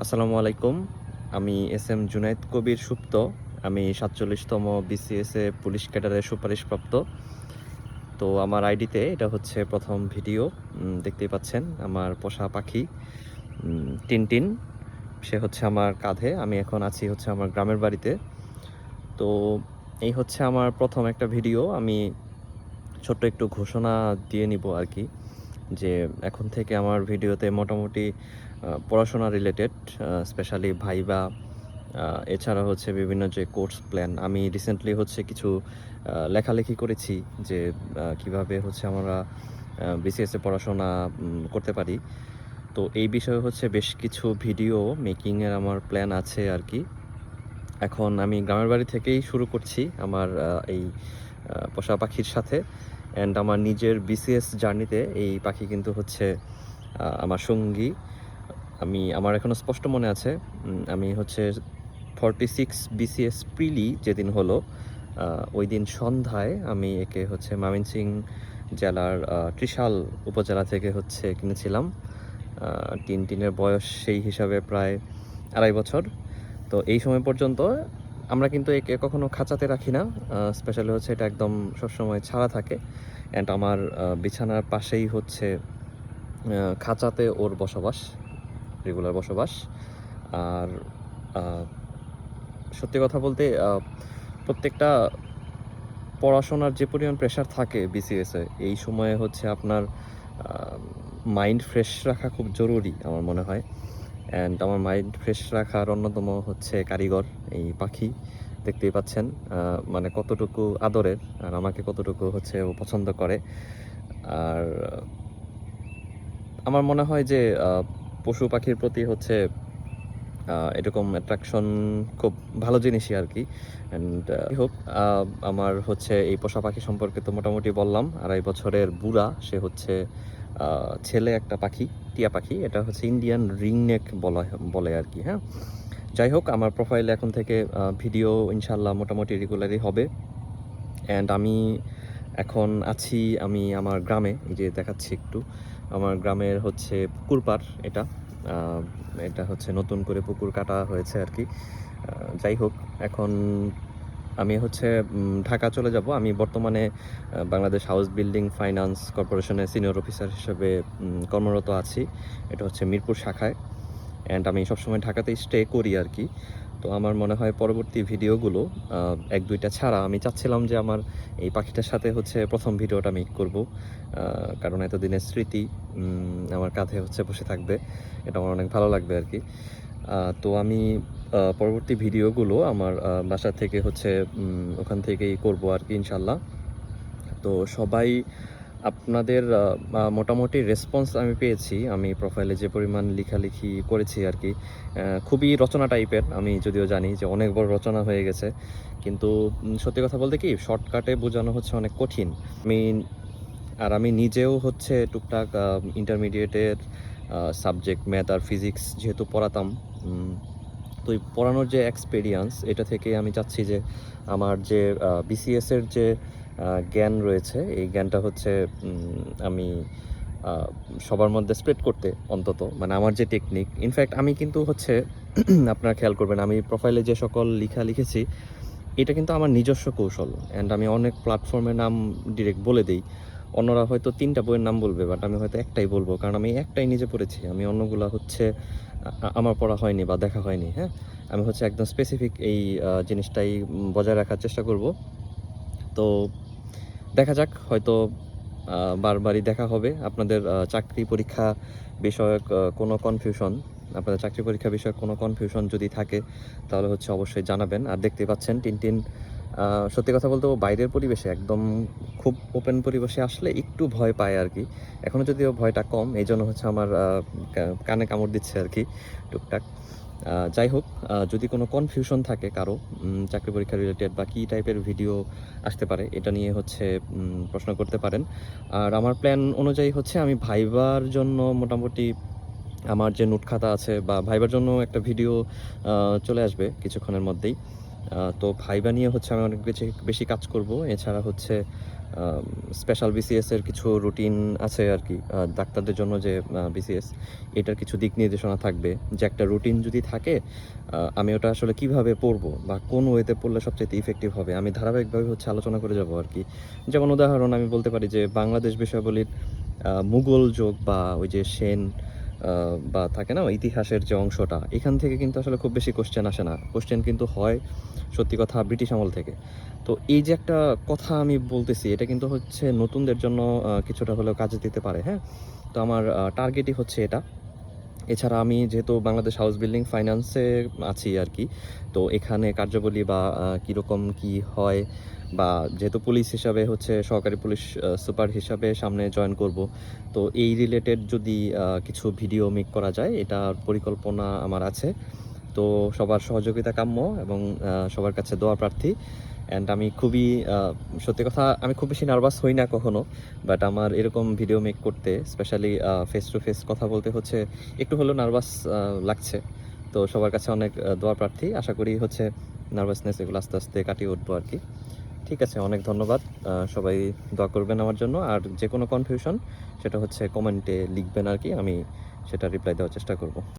আসসালামু আলাইকুম। আমি এস এম জুনায়েদ কবির সুপ্ত। আমি ৪৭তম বিসিএসএ পুলিশ ক্যাডারের সুপারিশপ্রাপ্ত। তো আমার আইডিতে এটা হচ্ছে প্রথম ভিডিও। দেখতেই পাচ্ছেন আমার পোষা পাখি টিনটিন। সে হচ্ছে আমার কাঁধে। আমি এখন আছি হচ্ছে আমার গ্রামের বাড়িতে। তো এই হচ্ছে আমার প্রথম একটা ভিডিও। আমি ছোট্ট একটু ঘোষণা দিয়ে নিব আরকি। যে এখন থেকে আমার ভিডিওতে মোটামুটি পড়াশোনা রিলেটেড, স্পেশালি ভাইবা, এছাড়া হচ্ছে বিভিন্ন যে কোর্স প্ল্যান। আমি রিসেন্টলি হচ্ছে কিছু লেখালেখি করেছি যে কিভাবে হচ্ছে আমরা বিসিএসে পড়াশোনা করতে পারি। তো এই বিষয়ে হচ্ছে বেশ কিছু ভিডিও মেকিংয়ের আমার প্ল্যান আছে আর কি। এখন আমি গ্রামের বাড়ি থেকেই শুরু করছি আমার এই পোষা পাখির সাথে। অ্যান্ড আমার নিজের বিসিএস জার্নিতে এই পাখি কিন্তু হচ্ছে আমার সঙ্গী। আমার এখনও স্পষ্ট মনে আছে, আমি হচ্ছে 46 বিসিএস প্রিলি যেদিন হলো, ওই দিন সন্ধ্যায় আমি একে হচ্ছে ময়মনসিংহ জেলার ত্রিশাল উপজেলা থেকে হচ্ছে কিনেছিলাম। টিনটিনের বয়স সেই হিসাবে প্রায় 2.5 বছর। তো এই সময় পর্যন্ত আমরা কিন্তু একে কখনো খাঁচাতে রাখি না। স্পেশালি হচ্ছে এটা একদম সবসময় ছাড়া থাকে। অ্যান্ড আমার বিছানার পাশেই হচ্ছে খাঁচাতে ওর বসবাস, রেগুলার বসবাস। আর সত্যি কথা বলতে প্রত্যেকটা পড়াশোনার যে পরিমাণ প্রেশার থাকে বিসিএসে, এই সময়ে হচ্ছে আপনার মাইন্ড ফ্রেশ রাখা খুব জরুরি আমার মনে হয়। অ্যান্ড আমার মাইন্ড ফ্রেশ রাখার অন্যতম হচ্ছে কারিগর এই পাখি। দেখতেই পাচ্ছেন মানে কতটুকু আদরের, আর আমাকে কতটুকু হচ্ছে ও পছন্দ করে। আর আমার মনে হয় যে পশু পাখির প্রতি হচ্ছে এরকম অ্যাট্রাকশন খুব ভালো জিনিসই আর কি। অ্যান্ড যাই হোক, আমার হচ্ছে এই পোষা পাখি সম্পর্কে তো মোটামুটি বললাম। 2.5 বছরের বুড়া, সে হচ্ছে ছেলে একটা পাখি, টিয়া পাখি। এটা হচ্ছে ইন্ডিয়ান রিংনেক বলে আর কি। হ্যাঁ, যাই হোক, আমার প্রোফাইলে এখন থেকে ভিডিও ইনশাল্লাহ মোটামুটি রেগুলারই হবে। অ্যান্ড আমি এখন আছি আমার গ্রামে। এই যে দেখাচ্ছি একটু, আমার গ্রামের হচ্ছে পুকুর পাড় এটা। এটা হচ্ছে নতুন করে পুকুর কাটা হয়েছে আর কি। যাই হোক, এখন আমি হচ্ছে ঢাকা চলে যাব। আমি বর্তমানে বাংলাদেশ হাউস বিল্ডিং ফাইন্যান্স কর্পোরেশনের সিনিয়র অফিসার হিসেবে কর্মরত আছি। এটা হচ্ছে মিরপুর শাখায়। অ্যান্ড আমি সবসময় ঢাকাতেই স্টে করি আর কি। তো আমার মনে হয় পরবর্তী ভিডিওগুলো 1-2টা ছাড়া আমি চাচ্ছিলাম যে আমার এই পাখিটার সাথে হচ্ছে প্রথম ভিডিওটা আমি করব। কারণ এতদিনের স্মৃতি আমার কাঁধে হচ্ছে বসে থাকবে। এটা আমার অনেক ভালো লাগবে আর কি। তো আমি পরবর্তী ভিডিওগুলো আমার বাসা থেকে হচ্ছে ওখান থেকেই করব আর কি ইনশাল্লাহ। তো সবাই আপনাদের মোটামুটি রেসপন্স আমি পেয়েছি। আমি প্রোফাইলে যে পরিমাণ লেখালেখি করেছি আর কি, খুবই রচনা টাইপের। আমি যদিও জানি যে অনেক বড় রচনা হয়ে গেছে, কিন্তু সত্যি কথা বলতে কি, শর্টকাটে বোঝানো হচ্ছে অনেক কঠিন। আমি নিজেও হচ্ছে টুকটাক ইন্টারমিডিয়েটের সাবজেক্ট ম্যাথ আর ফিজিক্স যেহেতু পড়াতাম, তো এই পড়ানোর যে এক্সপেরিয়েন্স, এটা থেকে আমি চাচ্ছি যে আমার যে বিসিএসের যে জ্ঞান রয়েছে, এই জ্ঞানটা হচ্ছে আমি সবার মধ্যে স্প্রেড করতে, অন্তত মানে আমার যে টেকনিক। ইনফ্যাক্ট আমি কিন্তু হচ্ছে আপনারা খেয়াল করবেন, আমি প্রোফাইলে যে সকল লেখা লিখেছি, এটা কিন্তু আমার নিজস্ব কৌশল। অ্যান্ড আমি অনেক প্ল্যাটফর্মের নাম ডিরেক্ট বলে দিই। অন্যরা হয়তো 3টা বইয়ের নাম বলবে, বাট আমি হয়তো একটাই বলবো, কারণ আমি একটাই নিজে পড়েছি। আমি অন্যগুলা হচ্ছে আমার পড়া হয়নি বা দেখা হয়নি। হ্যাঁ, আমি হচ্ছে একদম স্পেসিফিক এই জিনিসটাই বজায় রাখার চেষ্টা করব। তো দেখা যাক, হয়তো বারবারই দেখা হবে। আপনাদের চাকরি পরীক্ষা বিষয়ক কোনো কনফিউশন আপনাদের চাকরি পরীক্ষা বিষয়ক কোনো কনফিউশন যদি থাকে, তাহলে হচ্ছে অবশ্যই জানাবেন। আর দেখতে পাচ্ছেন টিনটিন, সত্যি কথা বলতে ও বাইরের পরিবেশে একদম খুব ওপেন পরিবেশে আসলে একটু ভয় পায় আর কি। এখনও যদিও ভয়টা কম, এই জন্য হচ্ছে আমার কানে কামড় দিচ্ছে আর কি টুকটাক। যাই হোক, যদি কোনো কনফিউশন থাকে কারো চাকরি পরীক্ষা রিলেটেড বা কী টাইপের ভিডিও আসতে পারে, এটা নিয়ে হচ্ছে প্রশ্ন করতে পারেন। আর আমার প্ল্যান অনুযায়ী হচ্ছে আমি ভাইবার জন্য মোটামুটি আমার যে নোট খাতা আছে, বা ভাইবার জন্য একটা ভিডিও চলে আসবে কিছুক্ষণের মধ্যেই। তো ভাইবা নিয়ে হচ্ছে আমি অনেক বেশি কাজ করব। এছাড়া হচ্ছে স্পেশাল বিসিএসের কিছু রুটিন আছে আর কি, ডাক্তারদের জন্য যে বিসিএস, এটার কিছু দিক নির্দেশনা থাকবে, যে একটা রুটিন যদি থাকে আমি ওটা আসলে কিভাবে পড়বো বা কোন ওয়েতে পড়লে সবচেয়ে ইফেক্টিভ হবে, আমি ধারাবাহিকভাবে হচ্ছে আলোচনা করে যাব আর কি। যেমন উদাহরণ আমি বলতে পারি যে বাংলাদেশ বিষয়াবলীর মুঘল যুগ বা ওই যে সেন বা থাকে না ইতিহাসের যে অংশটা, এখান থেকে কিন্তু আসলে খুব বেশি কোশ্চেন আসে না, কোশ্চেন কিন্তু হয় সত্যি কথা ব্রিটিশ আমল থেকে। তো এই যে একটা কথা আমি বলতেছি, এটা কিন্তু হচ্ছে নতুনদের জন্য কিছুটা হলেও কাজে দিতে পারে, হ্যাঁ। তো আমার টার্গেটই হচ্ছে এটা। এছাড়া আমি যেহেতু বাংলাদেশ হাউস বিল্ডিং ফাইন্যান্সে আছি আর কি, তো এখানে কার্যাবলী বা কীরকম কি হয়, বা যেহেতু পুলিশ হিসাবে হচ্ছে সহকারী পুলিশ সুপার হিসাবে সামনে জয়েন করব, তো এই রিলেটেড যদি কিছু ভিডিও মেক করা যায়, এটার পরিকল্পনা আমার আছে। তো সবার সহযোগিতা কাম্য এবং সবার কাছে দোয়া প্রার্থী। অ্যান্ড আমি খুবই সত্যি কথা আমি খুব বেশি নার্ভাস হই না কখনো, বাট আমার এরকম ভিডিও মেক করতে স্পেশালি ফেস টু ফেস কথা বলতে হচ্ছে একটু হলেও নার্ভাস লাগছে। তো সবার কাছে অনেক দোয়া প্রার্থী, আশা করি হচ্ছে নার্ভাসনেস এগুলো আস্তে আস্তে কাটিয়ে উঠবো আর কি। ঠিক আছে, অনেক ধন্যবাদ। সবাই দোয়া করবেন আমার জন্য, আর যে কোনো কনফিউশন সেটা হচ্ছে কমেন্টে লিখবেন আর কি, আমি সেটা রিপ্লাই দেওয়ার চেষ্টা করব।